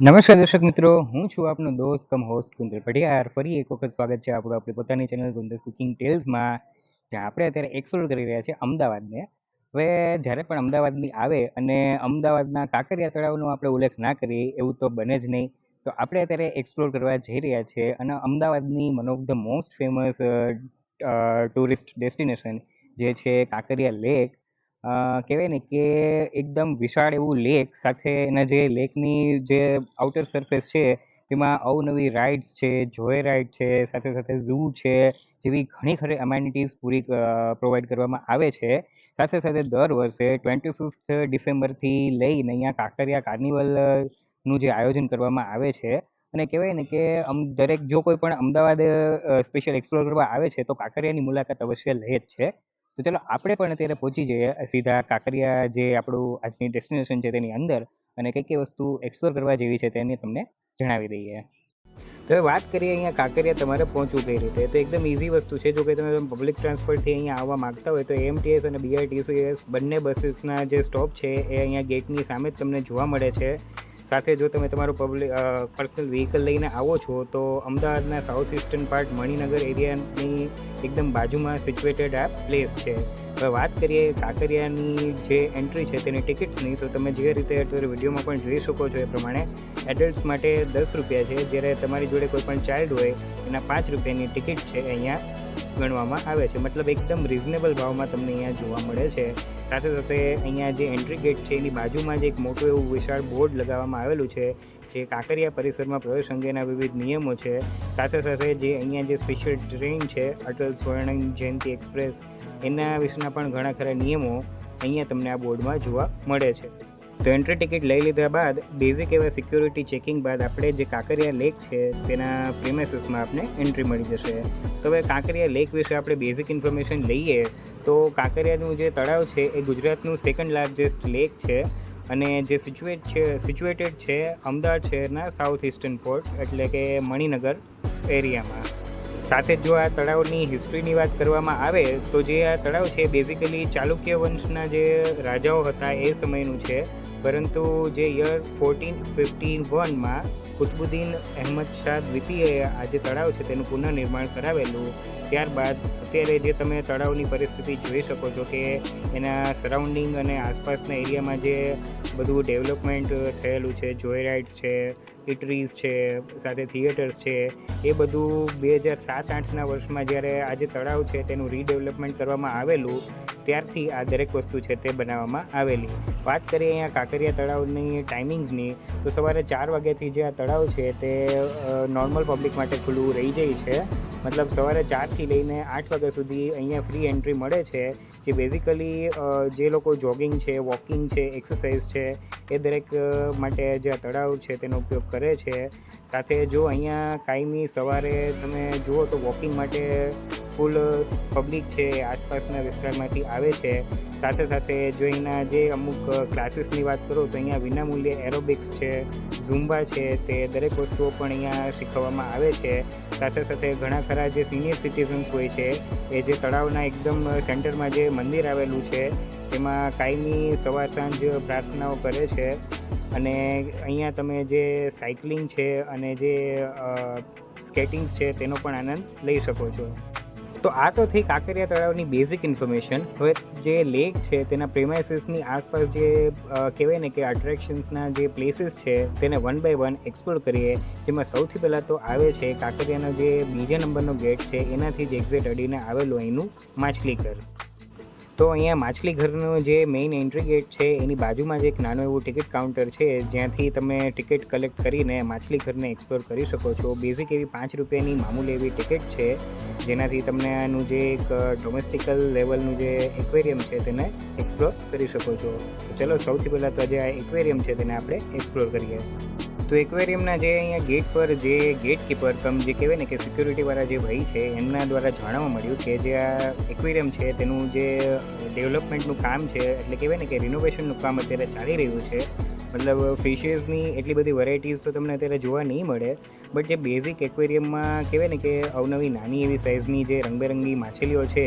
નમસ્કાર દર્શક મિત્રો, હું છું આપનો દોસ્ત કમ હોસ્ટ કુંદર પઢિયાર. ફરી એક વખત સ્વાગત છે આપણું આપણી પોતાની ચેનલ કુંદર કુકિંગ ટેલ્સમાં, જ્યાં આપણે અત્યારે એક્સપ્લોર કરી રહ્યા છીએ અમદાવાદને. હવે જ્યારે પણ અમદાવાદની આવે અને અમદાવાદના કાંકરિયા તળાવનો આપણે ઉલ્લેખ ના કરીએ એવું તો બને જ નહીં. તો આપણે અત્યારે એક્સપ્લોર કરવા જઈ રહ્યા છીએ અને અમદાવાદની one of the most famous tourist destination જે છે કાંકરિયા લેક. કહેવાય ને કે એકદમ વિશાળ એવું લેક સાથે એના જે લેકની જે આઉટર સરફેસ છે તેમાં અવનવી રાઇડ્સ છે, જોય રાઇડ છે, સાથે સાથે ઝૂ છે, જેવી ઘણી ખરી એમેનિટીઝ પૂરી પ્રોવાઈડ કરવામાં આવે છે. સાથે સાથે દર વર્ષે 25 ડિસેમ્બરથી લઈને અહીંયા કાંકરિયા કાર્નિવલ નું જે આયોજન કરવામાં આવે છે. અને કહેવાય ને કે દરેક જો કોઈ પણ અમદાવાદ સ્પેશિયલ એક્સપ્લોર કરવા આવે છે તો કાંકરિયાની મુલાકાત અવશ્ય લે જ છે. તો ચલો આપણે પણ અત્યારે પહોંચી જઈએ સીધા કાંકરિયા જે આપણું આજની ડેસ્ટિનેશન છે તેની અંદર, અને કઈ કઈ વસ્તુ એક્સપ્લોર કરવા જેવી છે તેની તમને જણાવી દઈએ. તો હવે વાત કરીએ અહીંયા કાંકરિયા તમારે પહોંચવું કઈ રીતે. તો એકદમ ઇઝી વસ્તુ છે. જો કે તમે પબ્લિક ટ્રાન્સપોર્ટથી અહીંયા આવવા માંગતા હોય તો એએમટીએસ અને બીઆરટીએસ બંને બસીસના જે સ્ટોપ છે એ અહીંયા ગેટની સામે જ તમને જોવા મળે છે. સાથે જો તમે તમારું પર્સનલ વ્હીકલ લઈને આવો છો તો અમદાવાદના સાઉથ ઇસ્ટર્ન પાર્ટ મણિનગર એરિયાની એકદમ બાજુમાં સિચ્યુએટેડ આ પ્લેસ છે. હવે વાત કરીએ કાંકરિયાની જે એન્ટ્રી છે તેની ટિકિટ્સની, તો તમે જે રીતે અત્યારે વિડીયોમાં પણ જોઈ શકો છો એ પ્રમાણે એડલ્ટ્સ માટે 10 રૂપિયા છે, જ્યારે તમારી જોડે કોઈ પણ ચાઇલ્ડ હોય એના 5 રૂપિયાની ટિકિટ છે અહીંયા ગણવામાં આવે છે. મતલબ એકદમ રિઝનેબલ ભાવમાં તમને અહીંયા જોવા મળે છે. સાથે સાથે અહીંયા જે એન્ટ્રી ગેટ છે એની બાજુમાં જ એક મોટું એવું વિશાળ બોર્ડ લગાવવામાં આવેલું છે જે કાંકરિયા પરિસરમાં પ્રવેશ અંગેના વિવિધ નિયમો છે. સાથે સાથે જે અહીંયા જે સ્પેશિયલ ટ્રેન છે અટલ સ્વર્ણિમ જયંતિ એક્સપ્રેસ, એના વિશેના પણ ઘણા ખરા નિયમો અહીંયા તમને આ બોર્ડમાં જોવા મળે છે. તો એન્ટ્રી ટિકિટ લઈ લીધા બાદ બેઝિક એવા સિક્યોરિટી ચેકિંગ બાદ આપણે જે કાંકરિયા લેક છે તેના પ્રીમાઇસીસમાં આપણે એન્ટ્રી મળી જશે. તો હવે કાંકરિયા લેક વિશે આપણે બેઝિક ઇન્ફોર્મેશન લઈએ તો કાંકરિયાનું જે તળાવ છે એ ગુજરાતનું સેકન્ડ લાર્જેસ્ટ લેક છે અને જે સિચ્યુએટેડ છે અમદાવાદ શહેરના સાઉથ ઇસ્ટર્ન પોર્ટ એટલે કે મણિનગર એરિયામાં. સાથે જો આ તળાવની હિસ્ટ્રીની વાત કરવામાં આવે તો જે આ તળાવ છે બેઝિકલી ચાલુક્ય વંશના જે રાજાઓ હતા એ સમયનું છે, પરંતુ જે યર 1451માં કુતુબુદ્દીન અહેમદ શાહ દ્વિતીયએ આ જે તળાવ છે તેનું પુનઃનિર્માણ કરાવેલું. ત્યારબાદ અત્યારે જે તમે તળાવની પરિસ્થિતિ જોઈ શકો છો કે એના સરાઉન્ડિંગ અને આસપાસના એરિયામાં જે બધું ડેવલપમેન્ટ થયેલું છે, જોય રાઇડ્સ છે, ઇટરીઝ છે, સાથે થિયેટર્સ છે, એ બધું 2007-8ના વર્ષમાં જ્યારે આ જે તળાવ છે તેનું રીડેવલપમેન્ટ કરવામાં આવેલું ત્યારથી આ દરેક વસ્તુ છે તે બનાવવામાં આવેલી. વાત કરીએ અહીંયા કાંકરિયા તળાવની ટાઈમિંગ્સની તો સવારે 4 વાગ્યાથી જે આ તળાવ છે તે નોર્મલ પબ્લિક માટે ખુલ્લું રહી જાય છે. મતલબ સવારે 4થી લઈને 8 વાગ્યા સુધી અહીંયા ફ્રી એન્ટ્રી મળે છે, જે બેઝિકલી જે લોકો જોગિંગ છે, વોકિંગ છે, એક્સરસાઇઝ છે એ દરેક માટે જે આ તળાવ છે તેનો ઉપયોગ કરે છે. સાથે જો અહીંયા કાયમી સવારે તમે જુઓ તો વોકિંગ માટે ફૂલ પબ્લિક છે આસપાસના વિસ્તારમાંથી આવે છે. સાથે સાથે જો અહીંના જે અમુક ક્લાસીસની વાત કરું તો અહીંયા વિનામૂલ્યે એરોબિક્સ છે, ઝુમ્બા છે, તે દરેક વસ્તુઓ પણ અહીંયા શીખવવામાં આવે છે. સાથે સાથે ઘણા ખરા જે સિનિયર સિટીઝન્સ હોય છે એ જે તળાવના એકદમ સેન્ટરમાં જે મંદિર આવેલું છે તેમાં કાયમી સવાર સાંજ પ્રાર્થનાઓ કરે છે. અને અહીંયા તમે જે સાયકલિંગ છે અને જે સ્કેટિંગ્સ છે તેનો પણ આનંદ લઈ શકો છો. તો આ તો થઈ કાંકરિયા તળાવની બેઝિક ઇન્ફોર્મેશન. હવે જે લેક છે તેના પ્રેમાઇસીસની આસપાસ જે કહેવાય ને કે અટ્રેક્શન્સના જે પ્લેસીસ છે તેને 1 by 1 એક્સપ્લોર કરીએ. જેમાં સૌથી પહેલાં તો આવે છે કાંકરિયાનો જે બીજા નંબરનો ગેટ છે એનાથી જ એક્ઝેક્ટ અડીને આવેલું અહીંનું માછલી ઘર. તો અહીંયા માછલી ઘરનો જે મેઇન એન્ટ્રી ગેટ છે એની બાજુમાં જ એક નાનું એવું ટિકિટ કાઉન્ટર છે જ્યાંથી તમે ટિકિટ કલેક્ટ કરીને માછલી ઘરને એક્સપ્લોર કરી શકો છો. બેઝિક એવી 5 રૂપિયાની મામૂલી એવી ટિકિટ છે જેનાથી તમને આનું જે એક ડોમેસ્ટિકલ લેવલનું જે એક્વેરિયમ છે તેને એક્સપ્લોર કરી શકો છો. તો ચલો સૌથી પહેલાં તો જે આ એક્વેરિયમ છે તેને આપણે એક્સપ્લોર કરીએ. તો એક્વેરિયમના જે અહીંયા ગેટ પર જે ગેટ કીપર કમ જે કહેવાય ને કે સિક્યુરિટીવાળા જે ભાઈ છે એમના દ્વારા જાણવા મળ્યું કે જે આ એક્વેરિયમ છે તેનું જે ડેવલપમેન્ટનું કામ છે એટલે કહેવાય ને કે રિનોવેશનનું કામ અત્યારે ચાલી રહ્યું છે. મતલબ ફિશિસની એટલી બધી વેરાયટીઝ તો તમને અત્યારે જોવા નહીં મળે, બટ જે બેઝિક એક્વેરિયમમાં કહેવાય ને કે અવનવી નાની એવી સાઇઝની જે રંગબેરંગી માછલીઓ છે,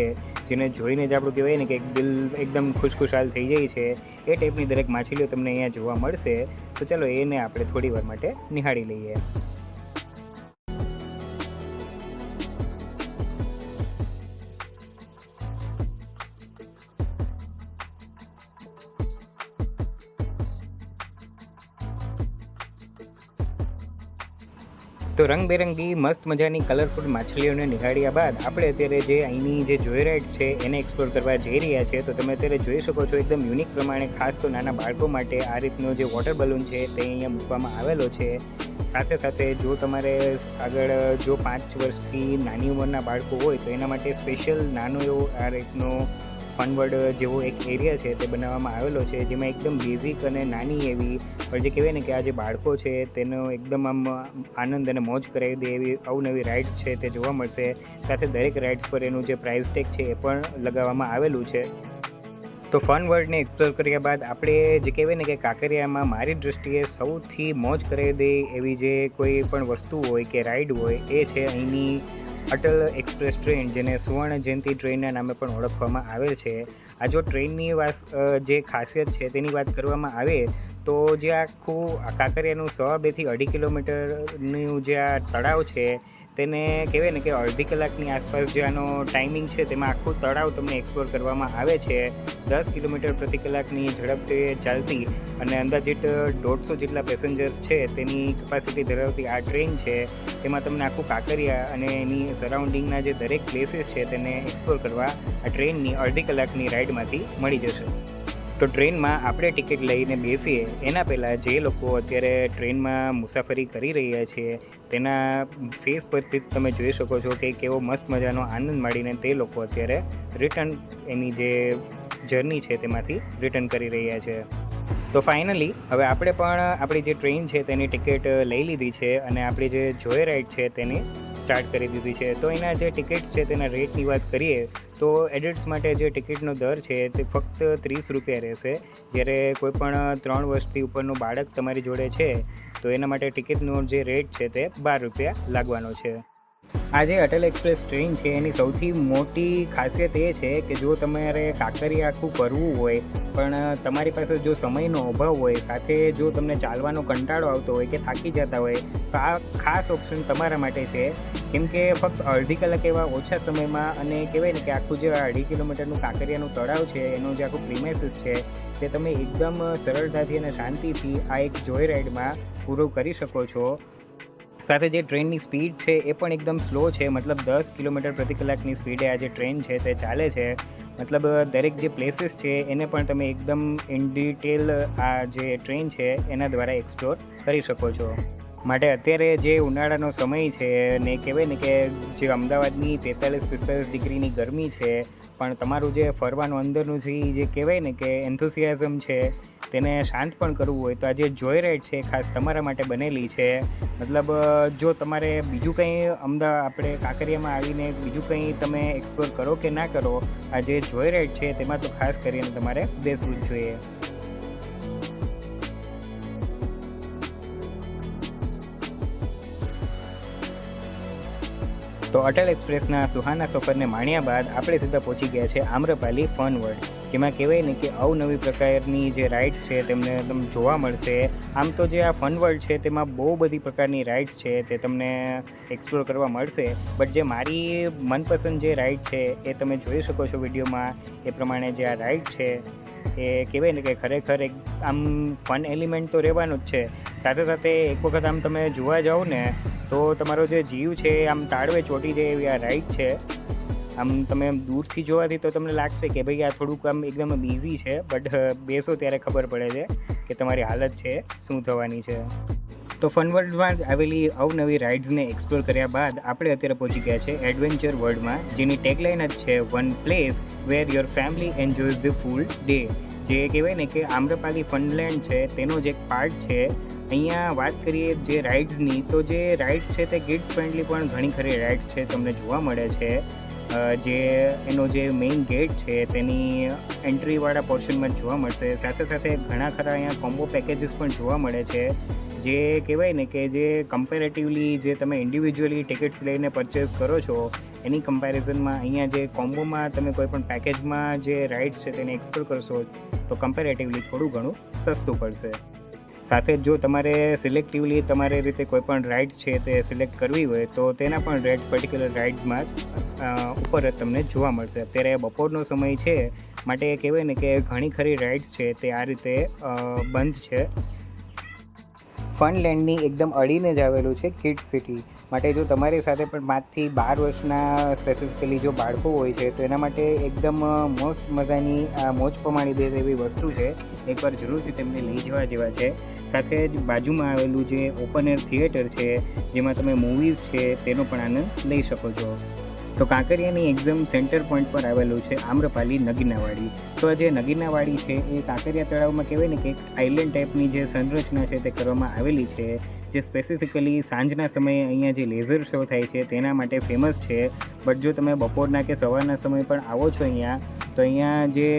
જેને જોઈને જ આપણું કહેવાય ને કે દિલ એકદમ ખુશખુશાલ થઈ જાય છે, એ ટાઈપની દરેક માછલીઓ તમને અહીંયા જોવા મળશે. તો ચાલો એને આપણે થોડી વાર માટે નિહાળી લઈએ. તો રંગબેરંગી મસ્ત મજાની કલરફુલ માછલીઓને નિહાળ્યા બાદ આપણે અત્યારે જે અહીંની જે જોયરાઇડ્સ છે એને એક્સપ્લોર કરવા જઈ રહ્યા છે. તો તમે અત્યારે જોઈ શકો છો એકદમ યુનિક પ્રમાણે ખાસ તો નાના બાળકો માટે આ રીતનો જે વોટર બલૂન છે તે અહીંયા મૂકવામાં આવેલો છે. સાથે સાથે જો તમારે આગળ જો 5 વર્ષથી નાની ઉંમરના બાળકો હોય તો એના માટે સ્પેશિયલ નાનો એવો આ રીતનો ફનવર્લ્ડ જેવો એક એરિયા છે તે બનાવવામાં આવેલો છે, જેમાં એકદમ બેઝિક અને નાની એવી પણ જે કહેવાય ને કે આ જે બાળકો છે તેનો એકદમ આમ આનંદ અને મોજ કરાવી દે એવી અવનવી રાઇડ્સ છે તે જોવા મળશે. સાથે દરેક રાઇડ્સ પર એનું જે પ્રાઇસ ટેગ છે એ પણ લગાવવામાં આવેલું છે. તો ફન વર્લ્ડને એક્સપ્લોર કર્યા બાદ આપણે જે કહેવાય ને કે કાંકરિયામાં મારી દૃષ્ટિએ સૌથી મોજ કરાવી દે એવી જે કોઈ પણ વસ્તુ હોય કે રાઇડ હોય એ છે અહીંની અટલ એક્સપ્રેસ ટ્રેન, જેને સુવર્ણ જયંતિ ટ્રેનના નામે પણ ઓળખવામાં આવે છે. આ જો ટ્રેનની જે ખાસિયત છે તેની વાત કરવામાં આવે તો જે આખું કાંકરિયાનું 2.5 થી 2.5 કિલોમીટરનું જે આ તળાવ છે તેને કહેવાય ને કે અડધી કલાકની આસપાસ જે આનો ટાઈમિંગ છે તેમાં આખું તળાવ તમને એક્સપ્લોર કરવામાં આવે છે. 10 કિલોમીટર પ્રતિ કલાકની ઝડપે ચાલતી અને અંદાજિત 150 જેટલા પેસેન્જર્સ છે તેની કેપેસિટી ધરાવતી આ ટ્રેન છે. તેમાં તમને આખું કાંકરિયા અને એની સરાઉન્ડિંગના જે દરેક પ્લેસીસ છે તેને એક્સપ્લોર કરવા આ ટ્રેનની અડધી કલાકની રાઇડમાંથી મળી જશે. તો ટ્રેનમાં આપણે ટિકિટ લઈને બેસીએ એના પહેલાં જે લોકો અત્યારે ટ્રેનમાં મુસાફરી કરી રહ્યા છે તેના ફેસ પરથી તમે જોઈ શકો છો કે કેવો મસ્ત મજાનો આનંદ માણીને તે લોકો અત્યારે રિટર્ન એની જે જર્ની છે તેમાંથી રિટર્ન કરી રહ્યા છે. તો ફાઇનલી હવે આપણે પણ આપણી જે ટ્રેન છે તેની ટિકિટ લઈ લીધી છે અને આપણી જે જોય રાઇડ છે તેની સ્ટાર્ટ કરી દીધી છે. તો એના જે ટિકિટ્સ છે તેના રેટની વાત કરીએ તો એડલ્ટ્સ માટે જે ટિકિટનો દર છે તે ફક્ત 30 રૂપિયા રહેશે, જ્યારે કોઈ પણ 3 વર્ષથી ઉપરનું બાળક તમારી જોડે છે તો એના માટે ટિકિટનો જે રેટ છે તે 12 રૂપિયા લાગવાનો છે. આ જે અટલ એક્સપ્રેસ ટ્રેન છે એની સૌથી મોટી ખાસિયત એ છે કે જો તમારે કાંકરિયા આખું ફરવું હોય પણ તમારી પાસે જો સમયનો અભાવ હોય, સાથે જો તમને ચાલવાનો કંટાળો આવતો હોય કે થાકી જતા હોય તો આ ખાસ ઓપ્શન તમારા માટે છે. કેમ કે ફક્ત અડધી કલાક એવા ઓછા સમયમાં અને કહેવાય ને કે આખું જે 2.5 કિલોમીટરનું કાંકરિયાનું તળાવ છે એનું જે આખું પ્રીમાઇસીસ છે તે તમે એકદમ સરળતાથી અને શાંતિથી આ એક જોય રાઇડમાં પૂરો કરી શકો છો. સાથે જે ટ્રેનની સ્પીડ છે એ પણ એકદમ સ્લો છે, મતલબ 10 કિલોમીટર પ્રતિ કલાકની સ્પીડે આ જે ટ્રેન છે તે ચાલે છે. મતલબ દરેક જે પ્લેસીસ છે એને પણ તમે એકદમ ઇન ડિટેલ આ જે ટ્રેન છે એના દ્વારા એક્સપ્લોર કરી શકો છો. માટે અત્યારે જે ઉનાળાનો સમય છે ને કહેવાય ને કે જે અમદાવાદની 43-45 ડિગ્રીની ગરમી છે, પણ તમારું જે ફરવાનું અંદરનું જે કહેવાય ને કે એન્થુસિયાઝમ છે તેને શાંત પણ કરવું હોય તો આ જે જોય રાઇડ છે ખાસ તમારા માટે બનેલી છે. મતલબ જો તમારે બીજું કંઈ આપણે કાંકરિયામાં આવીને બીજું કંઈ તમે એક્સપ્લોર કરો કે ના કરો, આ જે જોય રાઇડ છે તેમાં તો ખાસ કરીને તમારે બેસવું જ જોઈએ. તો અટલ એક્સપ્રેસના સુહાના સફરને માણ્યા બાદ આપણે સીધા પહોંચી ગયા છે આમ્રપાલી ફન વર્લ્ડ, જેમાં કહેવાય ને કે અવનવી પ્રકારની જે રાઇડ્સ છે તેમને તમને જોવા મળશે. આમ તો જે આ ફન વર્લ્ડ છે તેમાં બહુ બધી પ્રકારની રાઇડ્સ છે તે તમને એક્સપ્લોર કરવા મળશે, બટ જે મારી મનપસંદ જે રાઇડ છે એ તમે જોઈ શકો છો વિડીયોમાં એ પ્રમાણે જે આ રાઇડ છે એ કહેવાય ને કે ખરેખર એક આમ ફન એલિમેન્ટ તો રહેવાનું જ છે. સાથે સાથે એક વખત આમ તમે જોવા જાઓ ને તો તમારો જે જીવ છે આમ તાળવે ચોંટી જાય એવી આ રાઇડ છે. આમ તમે દૂરથી જોવાથી તો તમને લાગશે કે ભાઈ આ થોડુંક આમ એકદમ ઇઝી છે, બટ બેસો ત્યારે ખબર પડે છે કે તમારી હાલત છે શું થવાની છે. તો ફન વર્લ્ડમાં જ આવેલી અવનવી રાઇડ્સને એક્સપ્લોર કર્યા બાદ આપણે અત્યારે પહોંચી ગયા છે એડવેન્ચર વર્લ્ડમાં, જેની ટેગલાઇન જ છે one place where your family એન્જોયઝ the full day. જે કહેવાય ને કે આમ્રપાલી ફનલેન્ડ છે તેનો જ એક પાર્ટ છે. અહીંયા વાત કરીએ જે રાઇડ્સની તો જે રાઇડ્સ છે તે કિડ્સ ફ્રેન્ડલી પણ ઘણી ખરી રાઇડ્સ છે તમને જોવા મળે છે. જે એનો જે મેઇન ગેટ છે તેની એન્ટ્રીવાળા પોર્શનમાં જ જોવા મળશે. સાથે સાથે ઘણા ખરા અહીંયા કોમ્બો પેકેજીસ પણ જોવા મળે છે, જે કહેવાય ને કે જે કમ્પેરેટિવલી જે તમે ઇન્ડિવિજ્યુઅલી ટિકિટ્સ લઈને પરચેસ કરો છો એની કમ્પેરિઝનમાં અહીંયા જે કોમ્બોમાં તમે કોઈ પણ પેકેજમાં જે રાઇડ્સ છે તેને એક્સપ્લોર કરશો તો કમ્પેરેટિવલી થોડું ઘણું સસ્તું પડશે. સાથે જો તમારે સિલેક્ટિવલી તમારી રીતે કોઈ પણ રાઇડ્સ છે તે સિલેક્ટ કરવી હોય તો તેના પણ રેટ્સ પર્ટિક્યુલર રાઇડ્સમાં ઉપર જ તમને જોવા મળશે. અત્યારે બપોરનો સમય છે માટે કહેવાય ને કે ઘણી ખરી રાઇડ્સ છે તે આ રીતે બંધ છે. ફનલેન્ડની એકદમ અડીને જ આવેલું છે કિડ્સ સિટી. માટે જો તમારી સાથે પણ 5 થી 12 વર્ષના સ્પેસિફિકલી જો બાળકો હોય છે તો એના માટે એકદમ મસ્ત મજાની મોજ પમાડી દે એવી વસ્તુ છે. એકવાર જરૂરથી તેમને લઈ જવા જેવા છે. સાથે જ બાજુમાં આવેલું જે ઓપન એર થિયેટર છે જેમાં તમે મૂવીઝ છે તેનો પણ આનંદ લઈ શકો છો. તો કાંકરિયાની એક્ઝામ સેન્ટર પોઈન્ટ પર આવેલું છે આમ્રપાલી નગીનાવાડી. તો આ જે નગીનાવાડી છે એ કાંકરિયા તળાવમાં કહેવાય ને કે એક આઇલેન્ડ ટાઈપની જે સંરચના છે તે કરવામાં આવેલી છે, જે સ્પેસિફિકલી સાંજના સમયે અહીંયા જે લેઝર શો થાય છે તેના માટે ફેમસ છે. બટ જો તમે બપોરના કે સવારના સમયે પણ આવો છો અહીંયા તો અહીંયા જે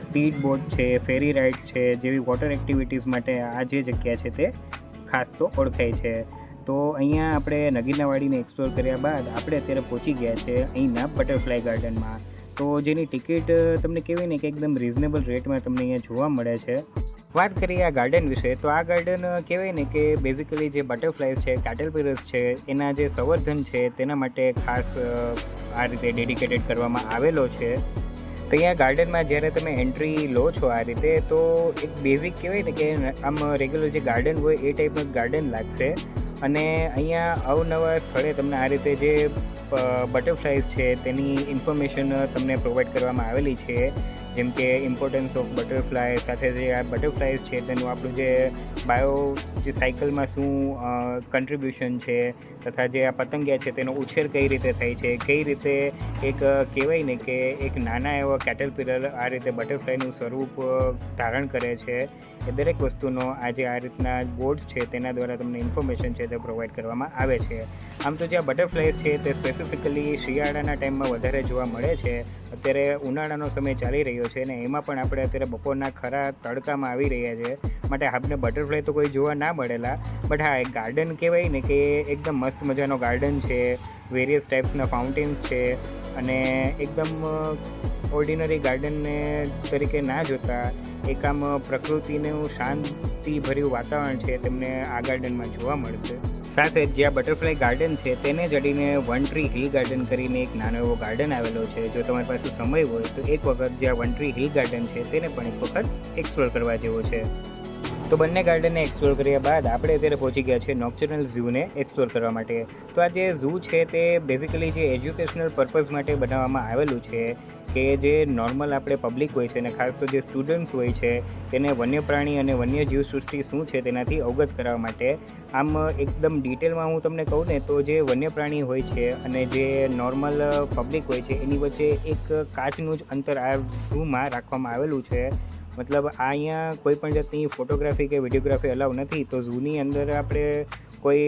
સ્પીડ બોટ છે, ફેરી રાઇડ્સ છે જેવી વોટર એક્ટિવિટીઝ માટે આ જે જગ્યા છે તે ખાસ તો ઓળખાય છે. તો અહીંયા આપણે નગીનાવાડીને એક્સપ્લોર કર્યા બાદ આપણે અત્યારે પહોંચી ગયા છે અહીંના બટરફ્લાય ગાર્ડનમાં. તો જેની ટિકિટ તમને કહેવાય ને કે એકદમ રિઝનેબલ રેટમાં તમને અહીંયા જોવા મળે છે. વાત કરીએ આ ગાર્ડન વિશે તો આ ગાર્ડન કહેવાય ને કે બેઝિકલી જે બટરફ્લાયઝ છે, કેટરપિલર્સ છે એના જે સંવર્ધન છે તેના માટે ખાસ આ રીતે ડેડિકેટેડ કરવામાં આવેલો છે. તો અહીંયા ગાર્ડનમાં જ્યારે તમે એન્ટ્રી લો છો આ રીતે તો એક બેઝિક કહેવાય ને કે આમ રેગ્યુલર જે ગાર્ડન હોય એ ટાઈપનું જ ગાર્ડન લાગશે. અને અહીંયા અવનવા સ્થળે તમને આ રીતે જે બટરફ્લાયઝ છે તેની ઇન્ફોર્મેશન તમને પ્રોવાઈડ કરવામાં આવેલી છે, જેમ કે ઇમ્પોર્ટન્સ ઓફ બટરફ્લાય, સાથે જે આ બટરફ્લાયઝ છે તેનું આપણું જે બાયો જે સાયકલમાં શું કન્ટ્રીબ્યુશન છે, તથા જે આ પતંગિયા છે તેનો ઉછેર કઈ રીતે થાય છે, કઈ રીતે એક કહેવાય ને કે એક નાના એવા કેટરપિલર આ રીતે બટરફ્લાયનું સ્વરૂપ ધારણ કરે છે, એ દરેક વસ્તુનો આજે આ રીતના બોર્ડ્સ છે તેના દ્વારા તમને ઇન્ફોર્મેશન છે તે પ્રોવાઈડ કરવામાં આવે છે. આમ તો જે આ બટરફ્લાયઝ છે તે સ્પેસિફિકલી શિયાળાના ટાઈમમાં વધારે જોવા મળે છે. અત્યારે ઉનાળાનો સમય ચાલી રહ્યો છે ને એમાં પણ આપણે અત્યારે બપોરના ખરા તડકામાં આવી રહ્યા છે, માટે આપણે બટરફ્લાય તો કોઈ જોવા ના મળેલા. બટ હા, એક ગાર્ડન કહેવાય ને કે એકદમ મસ્ત મજાનો ગાર્ડન છે, વેરિયસ ટાઈપ્સના ફાઉન્ટેન્સ છે, અને એકદમ ઓર્ડિનરી ગાર્ડનને તરીકે ના જોતા એક આમ પ્રકૃતિનું શાંતિભર્યું વાતાવરણ છે તેમને આ ગાર્ડનમાં જોવા મળશે. સાથે જ્યાં બટરફ્લાય ગાર્ડન છે તેને જ અડીને વન ટ્રી હિલ ગાર્ડન કરીને એક નાનો એવો ગાર્ડન આવેલો છે. જો તમારી પાસે સમય હોય તો એક વખત જ્યાં વન ટ્રી હિલ ગાર્ડન છે તેને પણ એક વખત એક્સપ્લોર કરવા જેવો છે. તો બંને ગાર્ડનને એક્સપ્લોર કર્યા બાદ આપણે અત્યારે પહોંચી ગયા છે નોક્ચરનલ ઝૂને એક્સપ્લોર કરવા માટે. તો આ જે ઝૂ છે તે બેઝિકલી જે એજ્યુકેશનલ પર્પઝ માટે બનાવવામાં આવેલું છે, કે જે નોર્મલ આપણે પબ્લિક હોય છે અને ખાસ તો જે સ્ટુડન્ટ્સ હોય છે તેને વન્ય પ્રાણી અને વન્ય જીવ સૃષ્ટિ શું છે તેનાથી અવગત કરાવવા માટે. આમ એકદમ ડિટેલમાં હું તમને કહું ને તો જે વન્ય પ્રાણી હોય છે અને જે નોર્મલ પબ્લિક હોય છે એની વચ્ચે એક કાચનું જ અંતર આ ઝૂમાં રાખવામાં આવેલું છે. મતલબ આ અહીંયા કોઈ પણ જાતની ફોટોગ્રાફી કે વિડીયોગ્રાફી અલાઉ નથી. તો ઝૂની અંદર આપણે કોઈ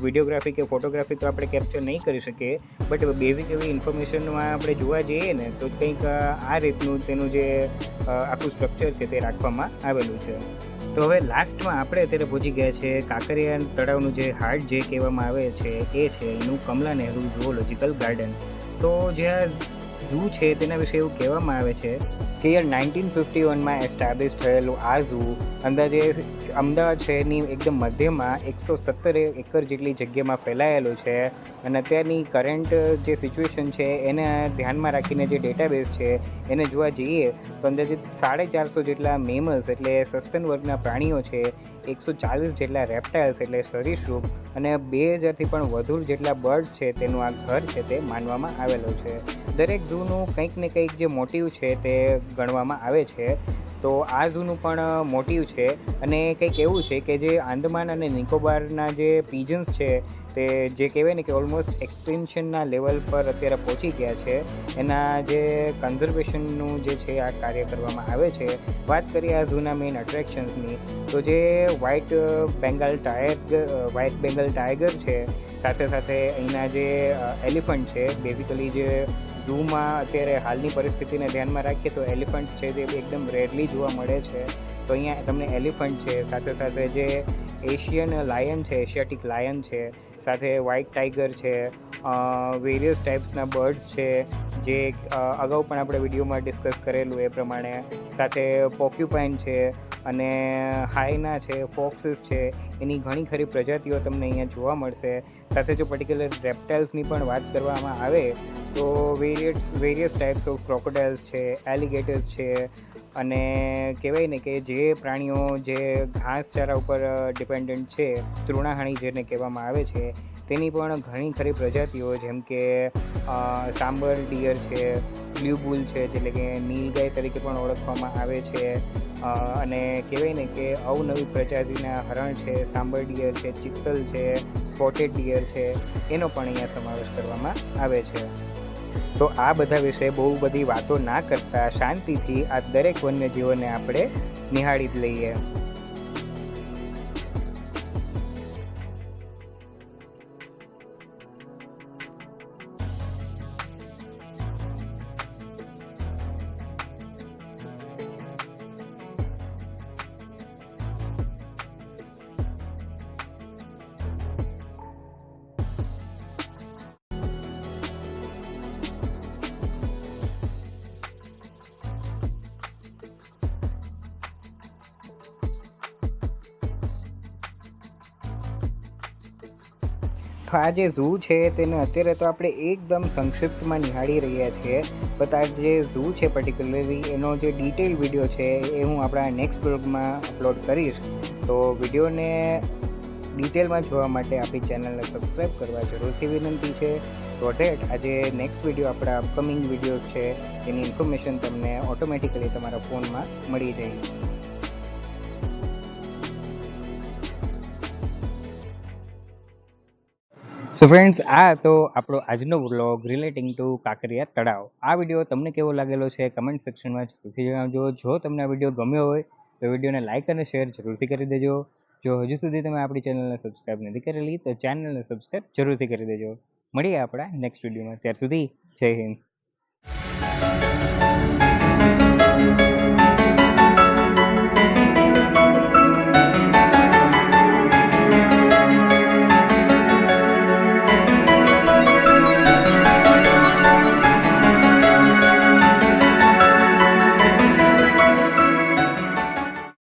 વિડીયોગ્રાફી કે ફોટોગ્રાફી તો આપણે કેપ્ચર નહીં કરી શકીએ, બટ બેઝિક એવી ઇન્ફોર્મેશનમાં આપણે જોવા જઈએ ને તો કંઈક આ રીતનું તેનું જે આખું સ્ટ્રક્ચર છે તે રાખવામાં આવેલું છે. તો હવે લાસ્ટમાં આપણે અત્યારે પહોંચી ગયા છે કાંકરિયા તળાવનું જે હાર્ટ જે કહેવામાં આવે છે એ છે એનું કમલા નહેરુ ઝૂઓલોજીકલ ગાર્ડન. તો જે આ ઝૂ છે તેના વિશે એવું કહેવામાં આવે છે કે યર 1951માં એસ્ટાબ્લિશ થયેલું આ ઝૂ અંદાજે અમદાવાદ શહેરની એકદમ મધ્યમાં 117 એકર જેટલી જગ્યામાં ફેલાયેલું છે. અને અત્યારની કરંટ જે સિચ્યુએશન છે એને ધ્યાનમાં રાખીને જે ડેટાબેઝ છે એને જોવા જઈએ તો અંદાજે 450 જેટલા મેમલ્સ એટલે સસ્તન વર્ગના પ્રાણીઓ છે, 140 જેટલા રેપ્ટાઇલ્સ એટલે સરીસૃપ અને 2000થી પણ વધુ જેટલા બર્ડ્સ છે તેનું આ ઘર છે તે માનવામાં આવેલું છે. દરેક ઝૂ ઝૂનું કંઈક ને કંઈક જે મોટિવ છે તે ગણવામાં આવે છે. તો આ ઝૂનું પણ મોટિવ છે અને કંઈક એવું છે કે જે આંદામાન અને નિકોબારના જે પીજન્સ છે તે જે કહેવાય ને કે ઓલમોસ્ટ એક્સટિન્શનના લેવલ પર અત્યારે પહોંચી ગયા છે. એના જે કન્ઝર્વેશનનું જે છે આ કાર્ય કરવામાં આવે છે. વાત કરીએ આ ઝૂના મેઇન અટ્રેક્શન્સની, તો જે વ્હાઇટ બેંગાલ ટાઈગર છે, સાથે સાથે અહીંના જે એલિફન્ટ છે, બેઝિકલી જે ઝૂમાં અત્યારે હાલની પરિસ્થિતિને ધ્યાનમાં રાખીએ તો એલિફન્ટ્સ છે તે એકદમ રેરલી જોવા મળે છે. તો અહીંયા તમને એલિફન્ટ છે, સાથે સાથે જે એશિયન લાયન છે, એશિયાટિક લાયન છે, સાથે વ્હાઇટ ટાઈગર છે, વેરિયસ ટાઈપ્સના બર્ડ્સ છે જે અગાઉ પણ આપણે વિડીયોમાં ડિસ્કસ કરેલું એ પ્રમાણે, સાથે પોક્યુપાઇન છે અને હાયના છે, ફોક્સિસ છે, એની ઘણી ખરી પ્રજાતિઓ તમને અહીંયા જોવા મળશે. સાથે જો પર્ટિક્યુલર રેપ્ટાઇલ્સની પણ વાત કરવામાં આવે તો વેરિયસ ટાઈપ્સ ઓફ ક્રોકોડાઇલ્સ છે, એલિગેટર્સ છે, અને કહેવાય ને કે જે પ્રાણીઓ જે ઘાસચારા ઉપર ડિપેન્ડન્ટ છે, તૃણાહારી જેને કહેવામાં આવે છે, તેની પણ ઘણી ખરી પ્રજાતિઓ જેમ કે સાંબર ડિયર છે, બ્લુ બુલ છે, એટલે કે નીલગાય તરીકે પણ ઓળખવામાં આવે છે, અને કહેવાય ને કે અવનવી પ્રજાતિના હરણ છે, સાંબર ડિયર છે, ચિત્તલ છે, સ્પોટેડ ડિયર છે, એનો પણ અહીંયા સમાવેશ કરવામાં આવે છે. તો આ બધા વિશે બહુ બધી વાતો ના કરતા શાંતિથી આ દરેક વન્યજીવોને આપણે નિહાળી જ લઈએ. તો આ જે ઝૂ છે તેને અત્યારે તો આપણે એકદમ સંક્ષિપ્તમાં નિહાળી રહ્યા છીએ, બટ આ જે ઝૂ છે પર્ટિક્યુલરલી એનો જે ડિટેલ વિડીયો છે એ હું આપણા નેક્સ્ટ બ્લોગમાં અપલોડ કરીશ. તો વિડીયોને ડિટેલમાં જોવા માટે આપણી ચેનલને સબસ્ક્રાઈબ કરવા જરૂરથી વિનંતી છે. સો ડેટ આજે નેક્સ્ટ વિડીયો આપણા અપકમિંગ વિડીયોઝ છે એની ઇન્ફોર્મેશન તમને ઓટોમેટિકલી તમારા ફોનમાં મળી જાય. સો ફ્રેન્ડ્સ, આ તો આપણો આજનો વ્લોગ રિલેટિંગ ટુ કાંકરિયા તળાવ. આ વિડીયો તમને કેવો લાગેલો છે કમેન્ટ સેક્શનમાં જરૂરથી જણાવજો. જો તમને આ વિડીયો ગમ્યો હોય તો વિડીયોને લાઇક અને શેર જરૂરથી કરી દેજો. જો હજુ સુધી તમે આપણી ચેનલને સબસ્ક્રાઈબ નથી કરેલી તો ચેનલને સબસ્ક્રાઈબ જરૂરથી કરી દેજો. મળીએ આપણા નેક્સ્ટ વિડીયોમાં. ત્યાર સુધી જય હિન્દ.